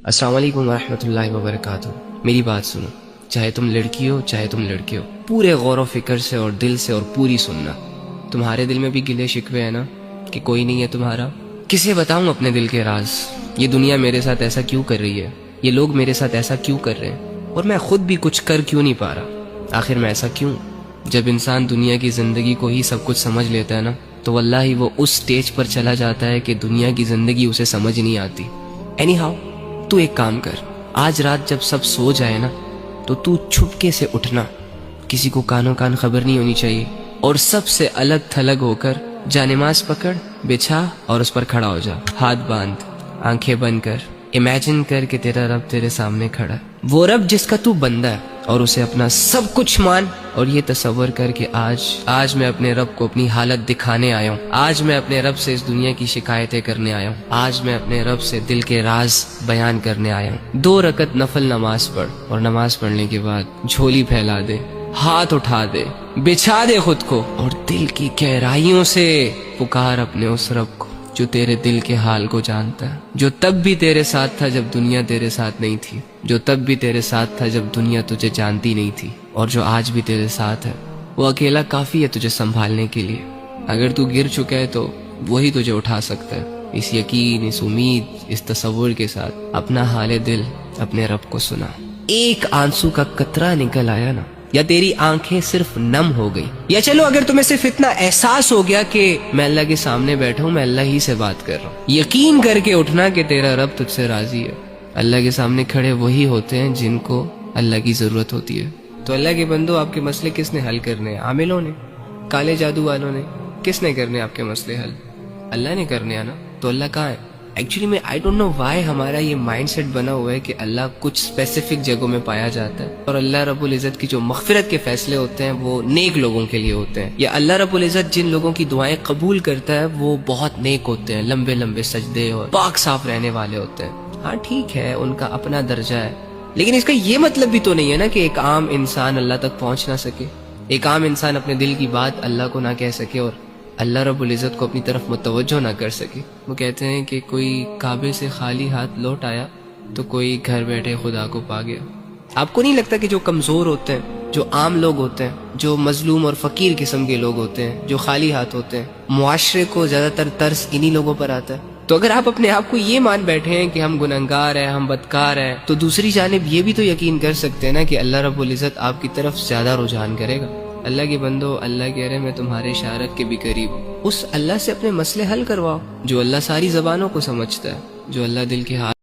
السلام علیکم ورحمۃ اللہ وبرکاتہ۔ میری بات سنو، چاہے تم لڑکی ہو چاہے تم لڑکے ہو، پورے غور و فکر سے اور دل سے اور پوری سننا۔ تمہارے دل میں بھی گلے شکوے ہیں نا کہ کوئی نہیں ہے تمہارا؟ کسے بتاؤں اپنے دل کے راز؟ یہ دنیا میرے ساتھ ایسا کیوں کر رہی ہے؟ یہ لوگ میرے ساتھ ایسا کیوں کر رہے ہیں؟ اور میں خود بھی کچھ کر کیوں نہیں پا رہا؟ آخر میں ایسا کیوں؟ جب انسان دنیا کی زندگی کو ہی سب کچھ سمجھ لیتا ہے نا، تو واللہ وہ اس سٹیج پر چلا جاتا ہے کہ دنیا کی زندگی اسے سمجھ نہیں آتی۔ اینی ہاؤ، تو ایک کام کر، آج رات جب سب سو جائے نا، تو چھپکے سے اٹھنا، کسی کو کانوں کان خبر نہیں ہونی چاہیے، اور سب سے الگ تھلگ ہو کر جا نماز پکڑ، بچھا اور اس پر کھڑا ہو جا، ہاتھ باندھ، آنکھیں بند کر، امیجن کر کہ تیرا رب تیرے سامنے کھڑا ہے، وہ رب جس کا تو بندہ ہے، اور اسے اپنا سب کچھ مان، اور یہ تصور کر کہ آج میں اپنے رب کو اپنی حالت دکھانے آیا ہوں، آج میں اپنے رب سے اس دنیا کی شکایتیں کرنے آیا ہوں، آج میں اپنے رب سے دل کے راز بیان کرنے آیا ہوں۔ 2 رکعت نفل نماز پڑھ، اور نماز پڑھنے کے بعد جھولی پھیلا دے، ہاتھ اٹھا دے، بچھا دے خود کو، اور دل کی گہرائیوں سے پکار اپنے اس رب کو جو تیرے دل کے حال کو جانتا ہے، جو تب بھی تیرے ساتھ تھا جب دنیا تیرے ساتھ نہیں تھی، جو تب بھی تیرے ساتھ تھا جب دنیا تجھے جانتی نہیں تھی، اور جو آج بھی تیرے ساتھ ہے۔ وہ اکیلا کافی ہے تجھے سنبھالنے کے لیے۔ اگر تو گر چکا ہے تو وہی تجھے اٹھا سکتا ہے۔ اس یقین، اس امید، اس تصور کے ساتھ اپنا حال دل اپنے رب کو سنا۔ ایک آنسو کا قطرہ نکل آیا نا، یا تیری آنکھیں صرف نم ہو گئی، یا چلو اگر تمہیں صرف اتنا احساس ہو گیا کہ میں اللہ کے سامنے بیٹھا ہوں، میں اللہ ہی سے بات کر رہا ہوں، یقین کر کے اٹھنا کہ تیرا رب تجھ سے راضی ہے۔ اللہ کے سامنے کھڑے وہی ہوتے ہیں جن کو اللہ کی ضرورت ہوتی ہے۔ تو اللہ کے بندو، آپ کے مسئلے کس نے حل کرنے ہیں؟ عاملوں نے؟ کالے جادو والوں نے؟ کس نے کرنے آپ کے مسئلے حل؟ اللہ نے کرنے ہیں نا۔ تو اللہ کہاں ہے؟ ایکچولی میں آئی ڈونٹ نو وائی ہمارا یہ مائنڈ سیٹ بنا ہوا ہے کہ اللہ کچھ اسپیسیفک جگہوں میں پایا جاتا ہے، اور اللہ رب العزت کی جو مغفرت کے فیصلے ہوتے ہیں وہ نیک لوگوں کے لیے ہوتے ہیں، یا اللہ رب العزت جن لوگوں کی دعائیں قبول کرتا ہے وہ بہت نیک ہوتے ہیں، لمبے لمبے سجدے اور پاک صاف رہنے والے ہوتے ہیں۔ ہاں ٹھیک ہے، ان کا اپنا درجہ ہے، لیکن اس کا یہ مطلب بھی تو نہیں ہے نا کہ ایک عام انسان اللہ تک پہنچ نہ سکے، ایک عام انسان اپنے دل کی بات اللہ کو نہ کہہ سکے، اور اللہ رب العزت کو اپنی طرف متوجہ نہ کر سکے۔ وہ کہتے ہیں کہ کوئی کعبے سے خالی ہاتھ لوٹ آیا تو کوئی گھر بیٹھے خدا کو پا گیا۔ آپ کو نہیں لگتا کہ جو کمزور ہوتے ہیں، جو عام لوگ ہوتے ہیں، جو مظلوم اور فقیر قسم کے لوگ ہوتے ہیں، جو خالی ہاتھ ہوتے ہیں، معاشرے کو زیادہ تر ترس انہی لوگوں پر آتا ہے؟ تو اگر آپ اپنے آپ کو یہ مان بیٹھے ہیں کہ ہم گنہگار ہیں، ہم بدکار ہیں، تو دوسری جانب یہ بھی تو یقین کر سکتے ہیں نا کہ اللہ رب العزت آپ کی طرف زیادہ رجحان کرے گا۔ اللہ کے بندو، اللہ کہہ رہے میں تمہارے اشارت کے بھی قریب ہوں۔ اس اللہ سے اپنے مسئلے حل کرواؤ جو اللہ ساری زبانوں کو سمجھتا ہے، جو اللہ دل کے حال